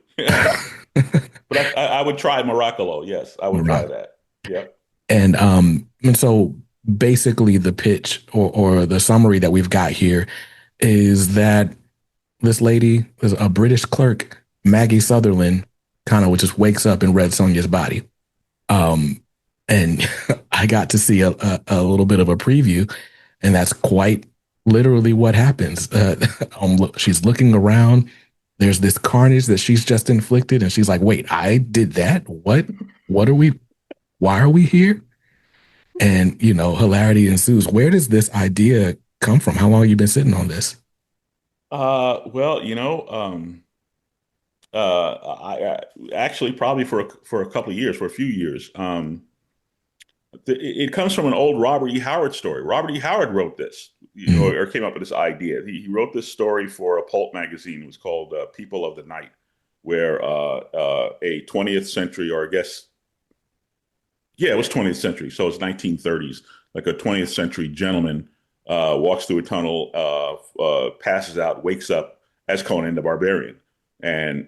But I would try Morocco. Yes, I would try Miracolo. that. Yep. And so basically the pitch or the summary that we've got here is that this lady is a British clerk, Maggie Sutherland, kind of just wakes up in Red Sonja's body. Um, and I got to see a little bit of a preview, and that's quite literally what happens. She's looking around. There's this carnage that she's just inflicted, and she's like, "Wait, I did that? What? What are we? Why are we here?" And hilarity ensues. Where does this idea come from? How long have you been sitting on this? Well, I actually probably for a couple of years, for a few years. It comes from an old Robert E. Howard story. Robert E. Howard wrote this, Mm, or came up with this idea. He wrote this story for a pulp magazine. It was called People of the Night, where a 20th century, or I guess, yeah, it was 20th century, so it's 1930s, like a 20th century gentleman walks through a tunnel, passes out, wakes up as Conan the Barbarian, and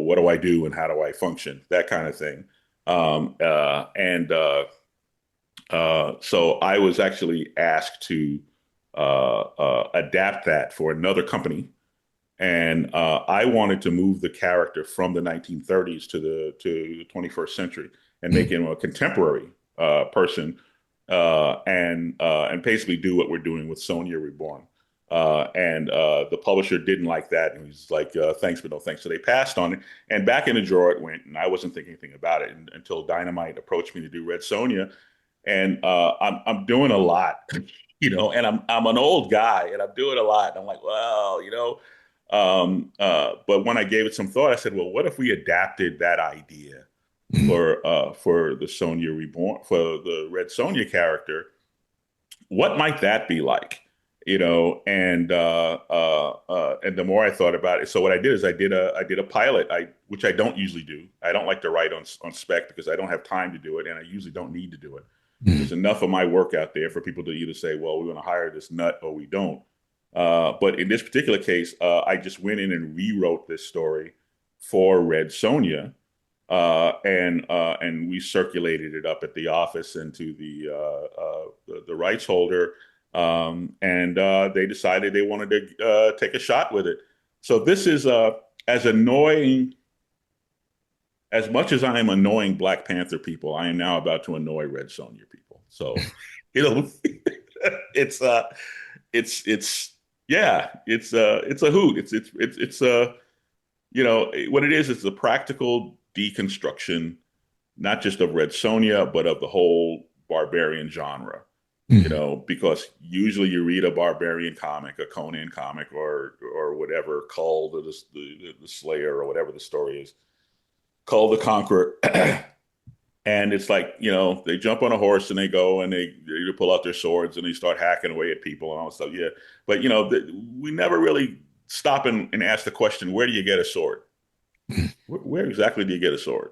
what do I do and how do I function, that kind of thing. And So I was actually asked to adapt that for another company, and I wanted to move the character from the 1930s to the 21st century and make mm, him a contemporary person, and basically do what we're doing with Sonja Reborn. And The publisher didn't like that, and he's like, "Thanks, but no thanks." So they passed on it, and back in the drawer it went. And I wasn't thinking anything about it until Dynamite approached me to do Red Sonja, and I'm doing a lot, and I'm an old guy, and I'm doing a lot. And I'm like, well, but when I gave it some thought, I said, well, what if we adapted that idea mm. for the Sonja Reborn, for the Red Sonja character? What might that be like? And the more I thought about it, so what I did is I did a pilot, which I don't usually do. I don't like to write on spec because I don't have time to do it, and I usually don't need to do it. Mm. There's enough of my work out there for people to either say, well, we're going to hire this nut or we don't. But in this particular case, I just went in and rewrote this story for Red Sonja, and we circulated it up at the office and to the rights holder, and they decided they wanted to take a shot with it. So this is as annoying as much as I am annoying Black Panther people. I am now about to annoy Red Sonja people. So you know, it's it's yeah, it's a hoot. What it is. It's a practical deconstruction, not just of Red Sonja, but of the whole barbarian genre. Mm. because usually you read a barbarian comic, a Conan comic, or whatever, Cull the Slayer, or whatever the story is, Cull the Conqueror. And it's like, they jump on a horse and they go and they pull out their swords and they start hacking away at people and all that stuff. Yeah. But, we never really stop and ask the question, where do you get a sword? Mm. Where exactly do you get a sword?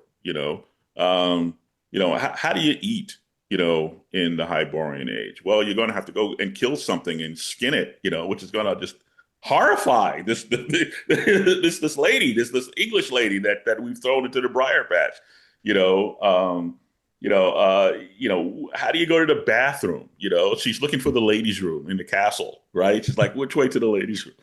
How do you eat, in the Hyborian age? Well, you're going to have to go and kill something and skin it, which is going to just horrify this lady, this English lady that we've thrown into the briar patch. You know, how do you go to the bathroom? She's looking for the ladies' room in the castle, right? She's like, which way to the ladies' room?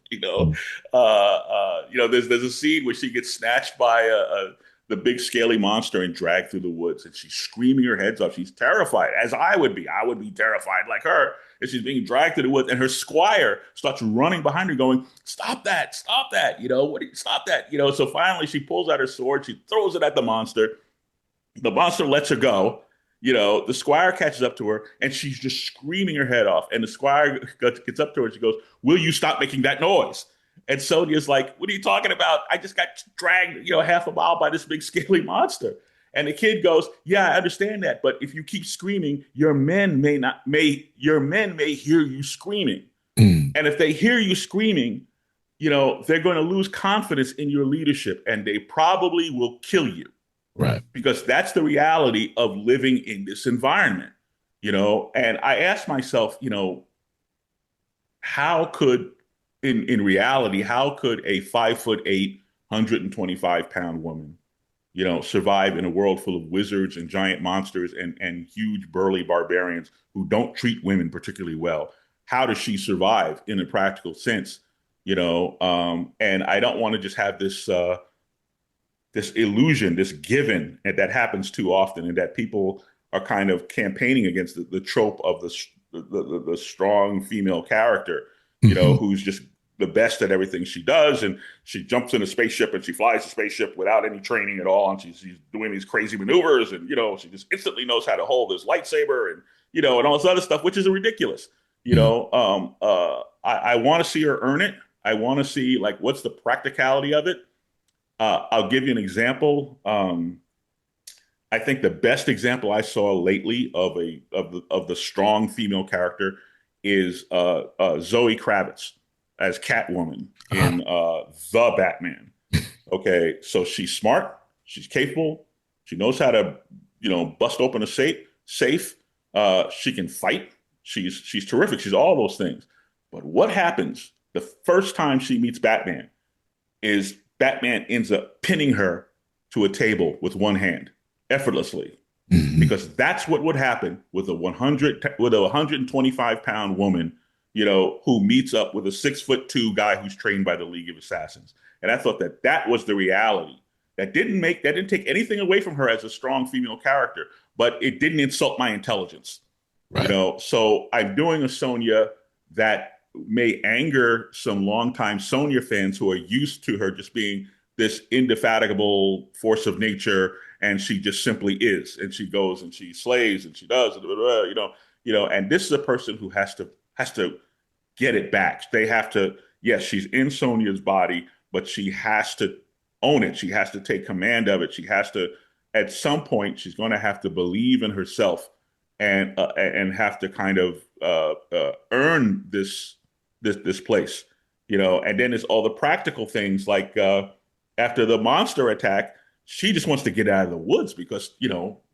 There's a scene where she gets snatched by the big scaly monster and dragged through the woods, and she's screaming her heads off. She's terrified, as I would be. I would be terrified like her. And she's being dragged through the woods, and her squire starts running behind her, going, "Stop that! Stop that! Stop that!" So finally, she pulls out her sword. She throws it at the monster. The monster lets her go. The squire catches up to her, and she's just screaming her head off. And the squire gets up to her, and she goes, "Will you stop making that noise?" And Sonja's like, "What are you talking about? I just got dragged, half a mile by this big scaly monster." And the kid goes, "Yeah, I understand that, but if you keep screaming, your men may hear you screaming. Mm. And if they hear you screaming, they're going to lose confidence in your leadership, and they probably will kill you." Right. Because that's the reality of living in this environment. And I asked myself, how could in reality, how could a 5'8", 125-pound woman, survive in a world full of wizards and giant monsters and huge burly barbarians who don't treat women particularly well? How does she survive in a practical sense? And I don't want to just have this illusion, this given, and that happens too often, and that people are kind of campaigning against the trope of the strong female character, Mm-hmm. who's just the best at everything she does, and she jumps in a spaceship and she flies the spaceship without any training at all, and she's doing these crazy maneuvers, and she just instantly knows how to hold this lightsaber, and and all this other stuff, which is ridiculous. Mm. I want to see her earn it. I want to see, like, what's the practicality of it. I'll give you an example. I think the best example I saw lately of the strong female character is Zoe Kravitz as Catwoman in The Batman. Okay, so she's smart, she's capable, she knows how to bust open a safe. She can fight. She's terrific. She's all those things. But what happens the first time she meets Batman is Batman ends up pinning her to a table with one hand effortlessly, Mm-hmm. because that's what would happen with a 125-pound woman, who meets up with a 6'2" guy who's trained by the League of Assassins. And I thought that was the reality. That didn't take anything away from her as a strong female character, but it didn't insult my intelligence. Right. So I'm doing a Sonja that may anger some longtime Sonja fans who are used to her just being this indefatigable force of nature, and she just simply is, and she goes and she slays and she does, and and this is a person who has to get it back. They have to, yes, she's in Sonja's body, but she has to own it. She has to take command of it. She has to, at some point, she's going to have to believe in herself and have to kind of earn this place, And then there's all the practical things, like after the monster attack, she just wants to get out of the woods because,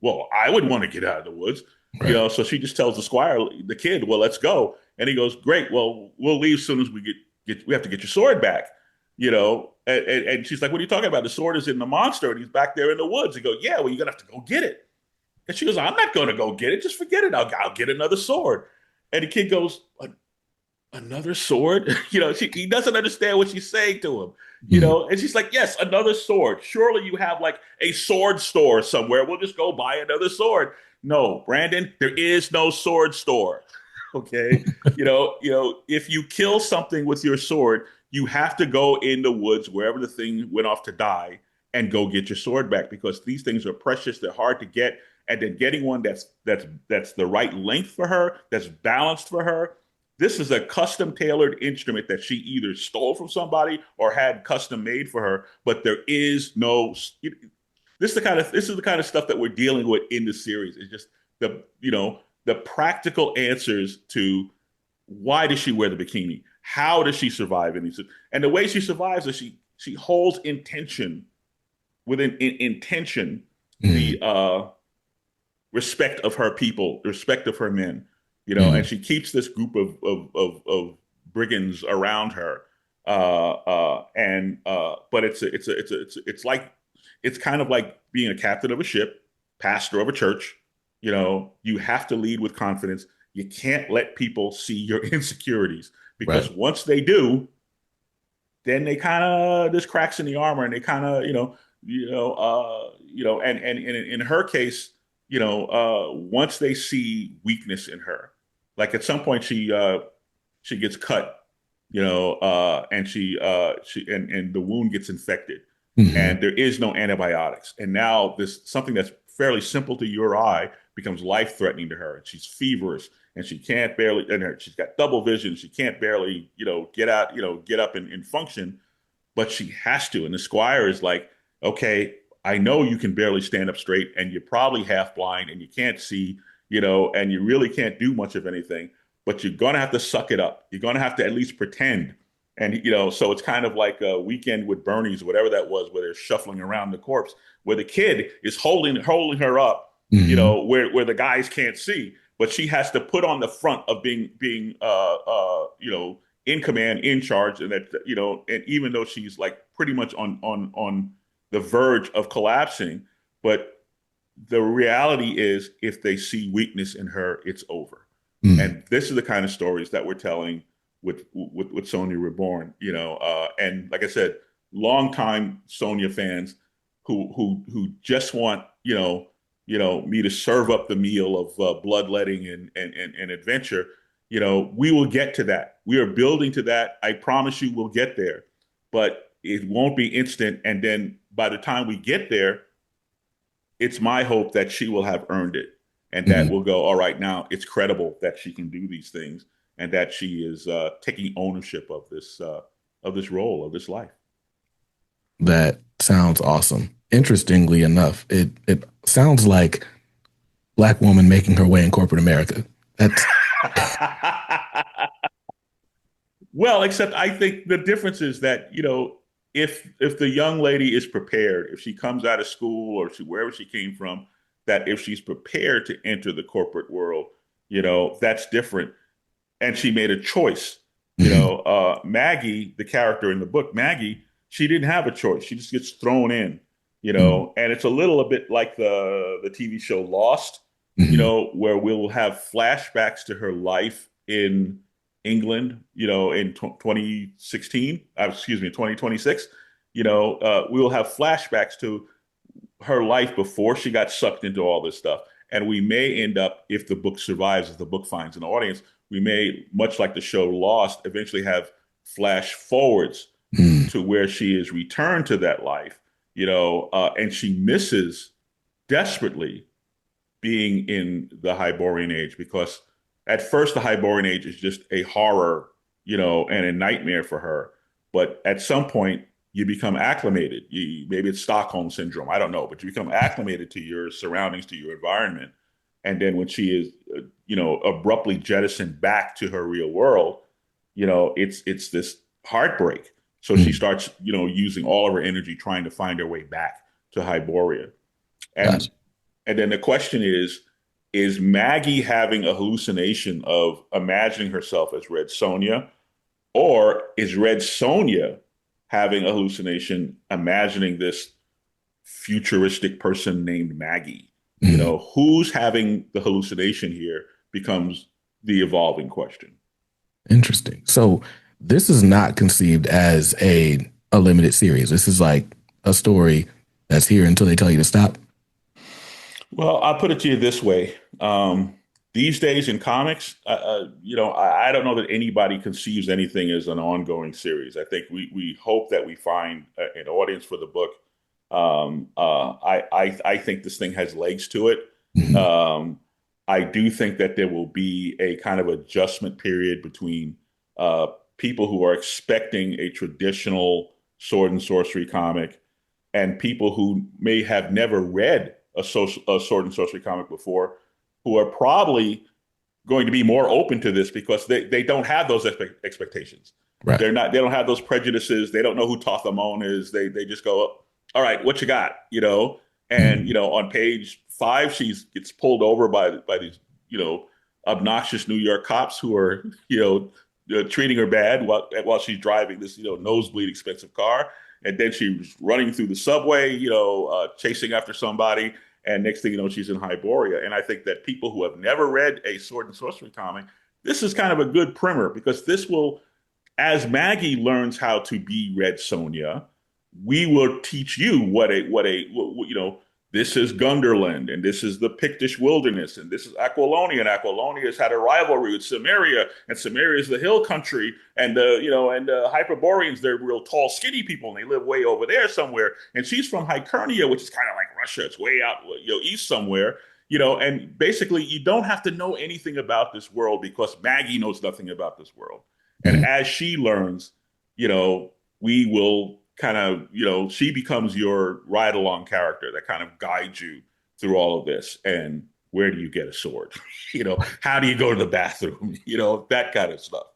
well, I would want to get out of the woods, Right. So she just tells the squire, the kid, well, let's go. And he goes, great. Well, we'll leave as soon as we have to get your sword back, and she's like, what are you talking about? The sword is in the monster and he's back there in the woods. He goes, yeah, well, you're going to have to go get it. And she goes, I'm not going to go get it. Just forget it. I'll get another sword. And the kid goes, another sword? He doesn't understand what she's saying to him, Mm. and she's like, yes, another sword. Surely you have like a sword store somewhere. We'll just go buy another sword. No, Brandon, there is no sword store. Okay. If you kill something with your sword, you have to go in the woods wherever the thing went off to die and go get your sword back, because these things are precious. They're hard to get. and then getting one that's the right length for her, that's balanced for her. This is a custom tailored instrument that she either stole from somebody or had custom made for her, but there is no. This is the kind of stuff that we're dealing with in the series. It's just the practical answers to why does she wear the bikini? How does she survive in these? And the way she survives is she holds intention within intention Mm. the respect of her people, the respect of her men, and Mm. she keeps this group of brigands around her. And But it's like it's kind of like being a captain of a ship, pastor of a church. You have to lead with confidence. You can't let people see your insecurities because Right. once they do, then they kind of there's cracks in the armor, and they kind of and in her case, once they see weakness in her, like at some point she gets cut, and and the wound gets infected, Hmm. and there is no antibiotics, and now this something that's fairly simple to your eye becomes life threatening to her, and she's feverish, and she can't barely, and she's got double vision, she can't barely, get out, get up and function, but she has to. And the squire is like, okay, I know you can barely stand up straight, and you're probably half blind, and you can't see, and you really can't do much of anything, but you're going to have to suck it up. You're going to have to at least pretend. And, so it's kind of like a Weekend with Bernie's, whatever that was, where they're shuffling around the corpse, where the kid is holding her up, Hmm. where the guys can't see, but she has to put on the front of being in command, in charge, and that and even though she's like pretty much on the verge of collapsing, but the reality is, if they see weakness in her, it's over. Mm. And this is the kind of stories that we're telling with Sonja Reborn, and like I said, longtime Sonja fans who just want me to serve up the meal of bloodletting and adventure. We will get to that. We are building to that. I promise you, we'll get there, but it won't be instant. And then by the time we get there, it's my hope that she will have earned it, and that Mm. will go, all right, now it's credible that she can do these things, and that she is taking ownership of this role, of this life. That sounds awesome. Interestingly enough, it sounds like Black woman making her way in corporate America. That's Well, except I think the difference is that, if the young lady is prepared, if she comes out of school or wherever she came from, that if she's prepared to enter the corporate world, that's different. And she made a choice. Mhm. Maggie, the character in the book, Maggie, she didn't have a choice. She just gets thrown in, Mhm. and it's a little a bit like the TV show Lost, Mhm. where we'll have flashbacks to her life in England, in 2016, excuse me, 2026. We will have flashbacks to her life before she got sucked into all this stuff. And we may end up, if the book survives, if the book finds an audience, we may, much like the show Lost, eventually have flash forwards Mhm. to where she is returned to that life, and she misses desperately being in the Hyborian age, because at first the Hyborian age is just a horror, and a nightmare for her. But at some point, you become acclimated. Maybe it's Stockholm syndrome. I don't know, but you become acclimated to your surroundings, to your environment. And then when she is, abruptly jettisoned back to her real world, it's this heartbreak. So she Mhm. starts, using all of her energy trying to find her way back to Hyboria. And Gotcha. and then the question is Maggie having a hallucination of imagining herself as Red Sonja, or is Red Sonja having a hallucination imagining this futuristic person named Maggie? Mhm. Who's having the hallucination here becomes the evolving question. Interesting. So this is not conceived as a limited series. This is like a story that's here until they tell you to stop. Well, I'll put it to you this way. These days in comics, I don't know that anybody conceives anything as an ongoing series. I think we hope that we find an audience for the book. I think this thing has legs to it. Mhm. Um, I do think that there will be a kind of adjustment period between uh, people who are expecting a traditional sword and sorcery comic and people who may have never read a sword and sorcery comic before, who are probably going to be more open to this because they don't have those expectations. Right. They don't have those prejudices. They don't know who Tathamon is. They just go, all right, what you got? And Mhm. on page 5, she gets pulled over by these obnoxious New York cops who are treating her bad while she's driving this nosebleed expensive car, and then she's running through the subway, chasing after somebody, and next thing you know, she's in Hyboria. And I think that people who have never read a sword and sorcery comic, this is kind of a good primer because this will, as Maggie learns how to be Red Sonja, we will teach you this is Gunderland and this is the Pictish wilderness and this is Aquilonia, and Aquilonia has had a rivalry with Cimmeria, and Cimmeria is the hill country, and the Hyperboreans, they're real tall, skinny people, and they live way over there somewhere. And she's from Hikernia, which is kind of like Russia. It's way out east somewhere. And basically you don't have to know anything about this world because Maggie knows nothing about this world. And Mhm. as she learns, we will kind of, she becomes your ride along character that kind of guides you through all of this. And where do you get a sword? How do you go to the bathroom? That kind of stuff.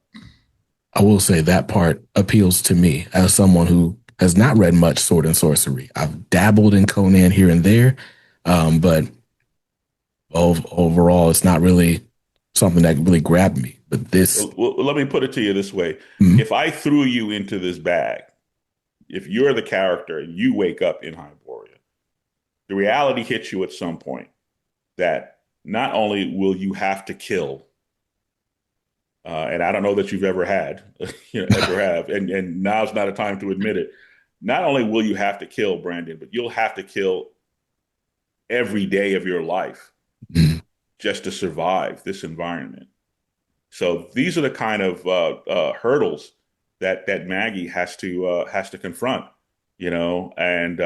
I will say that part appeals to me as someone who has not read much sword and sorcery. I've dabbled in Conan here and there, but overall, it's not really something that really grabbed me. But this, Well, let me put it to you this way. mm, If I threw you into this bag, if you're the character and you wake up in Hyboria, the reality hits you at some point that not only will you have to kill, and I don't know that you've ever had, ever have, and now's not a time to admit it. Not only will you have to kill Brandon, but you'll have to kill every day of your life mm, just to survive this environment. So these are the kind of hurdles that Maggie has to confront, And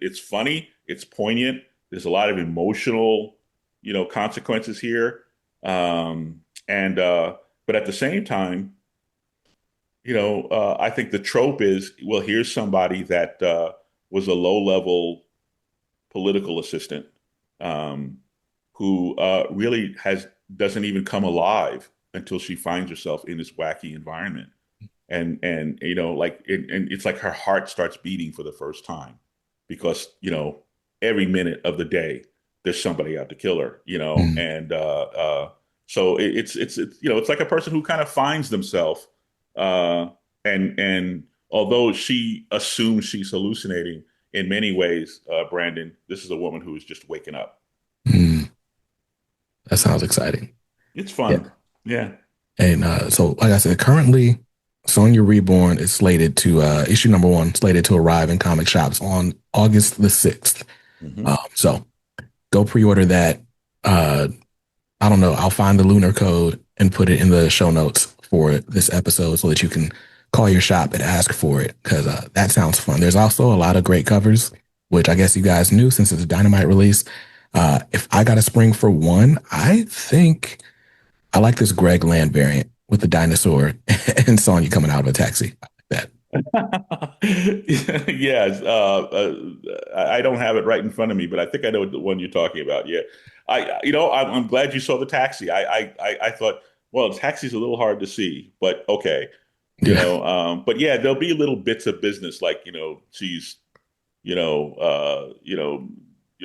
it's funny, it's poignant. There's a lot of emotional, consequences here, and but at the same time, I think the trope is, well, here's somebody that was a low level political assistant, um, who really has doesn't even come alive until she finds herself in this wacky environment, and and it's like her heart starts beating for the first time because every minute of the day there's somebody out to kill her, mm. and so it's like a person who kind of finds themselves, uh, and although she assumes she's hallucinating, in many ways, Brandon, this is a woman who is just waking up. Mm. That sounds exciting. It's Yeah. fun. Yeah. And so, like I said, currently, Sonya Reborn is slated to issue number one, slated to arrive in comic shops on August the 6th. Hmm. So go pre-order that. Uh, I don't know. I'll find the lunar code and put it in the show notes for this episode so that you can call your shop and ask for it because that sounds fun. There's also a lot of great covers, which I guess you guys knew since it's a Dynamite release. If I got a spring for one, I think I like this Greg Land variant with the dinosaur and Sonya coming out of a taxi. I like that. Yes. I don't have it right in front of me, but I think I know the one you're talking about. Yeah. I'm glad you saw the taxi. I thought, well, taxi's a little hard to see, but okay. Yeah. But yeah, there'll be little bits of business like, she's,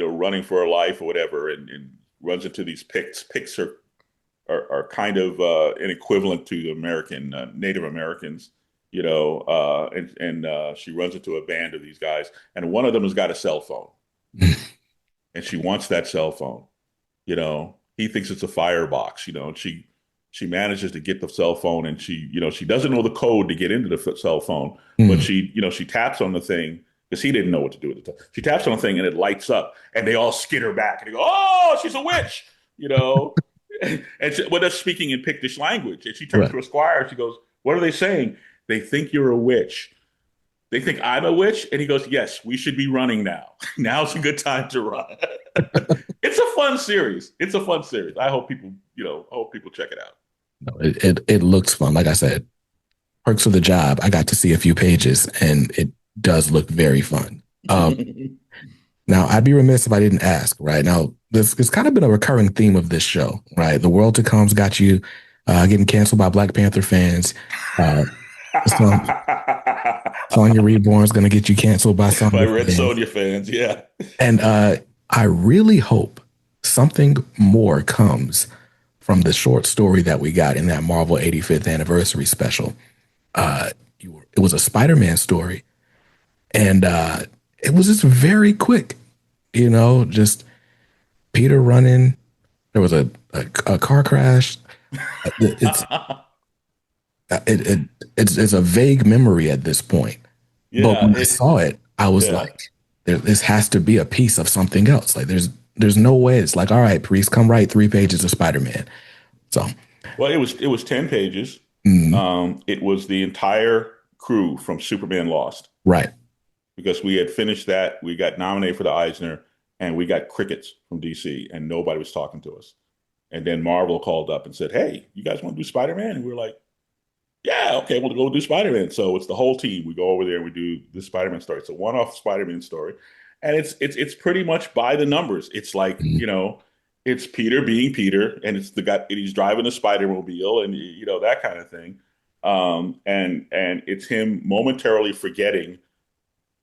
running for her life or whatever, and runs into these picks. Picks are kind of an equivalent to the American Native Americans, and she runs into a band of these guys, and one of them has got a cell phone, and she wants that cell phone. He thinks it's a firebox, and she manages to get the cell phone, and she doesn't know the code to get into the cell phone, but Mm, she taps on the thing because he didn't know what to do with it. She taps on the thing and it lights up, and they all skitter back and they go, "Oh, she's a witch," you know. And well, that's speaking in Pictish language. And she turns right. to a squire and she goes, "What are they saying?" "They think you're a witch." they think I'm a witch. And he goes, yes, we should be running now. Now's a good time to run. It's a fun series. It's a fun series. I hope people, I hope people check it out. No, it looks fun. Like I said, perks of the job. I got to see a few pages, and it does look very fun. Now, I'd be remiss if I didn't ask. Right now, this has kind of been a recurring theme of this show. Right, the world to come's got you getting canceled by Black Panther fans. Sonja Reborn's going to get you canceled by some by Red Sonja fans. Yeah, and I really hope something more comes from the short story that we got in that Marvel 85th anniversary special. It was a Spider-Man story, and it was just very quick. Just Peter running. There was a car crash. It's a vague memory at this point. Yeah, but when I saw it, I was like, this has to be a piece of something else. Like there's no way. It's like, all right, Priest, come write 3 pages of Spider-Man. So, well, it was 10 pages. It was the entire crew from Superman Lost. Right. Because we had finished that. We got nominated for the Eisner, and we got crickets from DC, and nobody was talking to us. And then Marvel called up and said, hey, you guys want to do Spider-Man? And we were like, yeah, okay, we'll go do Spider-Man. So it's the whole team. We go over there and we do the Spider-Man story. It's a one-off Spider-Man story. And it's pretty much by the numbers. It's like, it's Peter being Peter, and it's the guy, and he's driving a Spider-Mobile, and that kind of thing. And it's him momentarily forgetting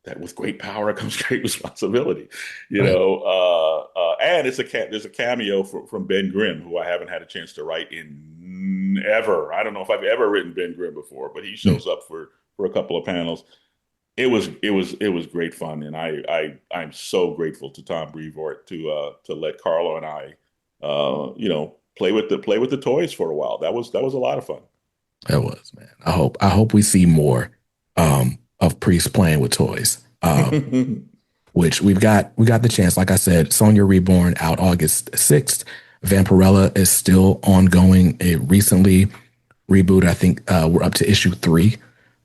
that with great power comes great responsibility, and there's a cameo from Ben Grimm, who I haven't had a chance to write in ever. I don't know if I've ever written Ben Grimm before, but he shows up for a couple of panels. It was great fun, and I'm so grateful to Tom Brevoort to let Carlo and I, play with the toys for a while. That was a lot of fun. That was, man. I hope we see more of Priest playing with toys. Which we got the chance. Like I said, Sonja Reborn out August 6th. Vampirella is still ongoing. It recently rebooted. I think we're up to issue 3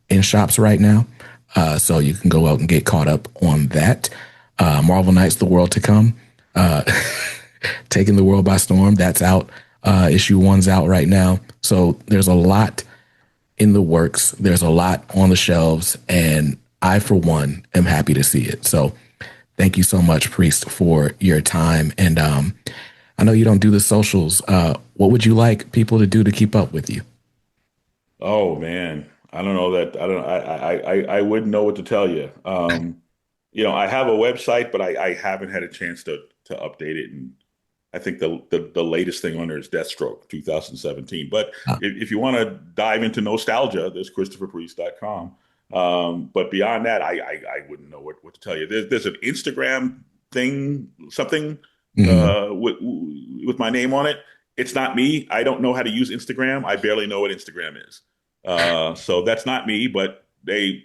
in shops right now. So you can go out and get caught up on that. Marvel Knights, The World to Come, taking the world by storm. That's out. Issue 1's out right now. So there's a lot in the works. There's a lot on the shelves, and I, for one, am happy to see it. So thank you so much, Priest, for your time. And I know you don't do the socials. What would you like people to do to keep up with you? Oh, man. I don't know that. I wouldn't know what to tell you. I have a website, but I haven't had a chance to update it. And I think the latest thing on there is Deathstroke 2017. But if you want to dive into nostalgia, there's ChristopherPriest.com. But beyond that, I wouldn't know what to tell you. There's an Instagram thing, something with my name on it. It's not me. I don't know how to use Instagram. I barely know what Instagram is. So that's not me, but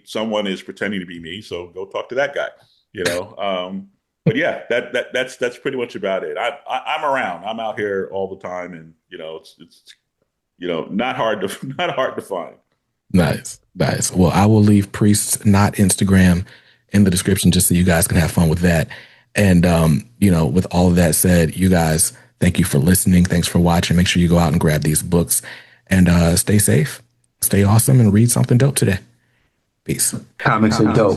someone is pretending to be me. So go talk to that guy, but yeah, that's pretty much about it. I'm around. I'm out here all the time, and it's not hard to find. Nice. Well, I will leave Priest's not Instagram in the description just so you guys can have fun with that. And with all of that said, you guys, thank you for listening. Thanks for watching. Make sure you go out and grab these books, and stay safe, stay awesome, and read something dope today. Peace. Comics are dope.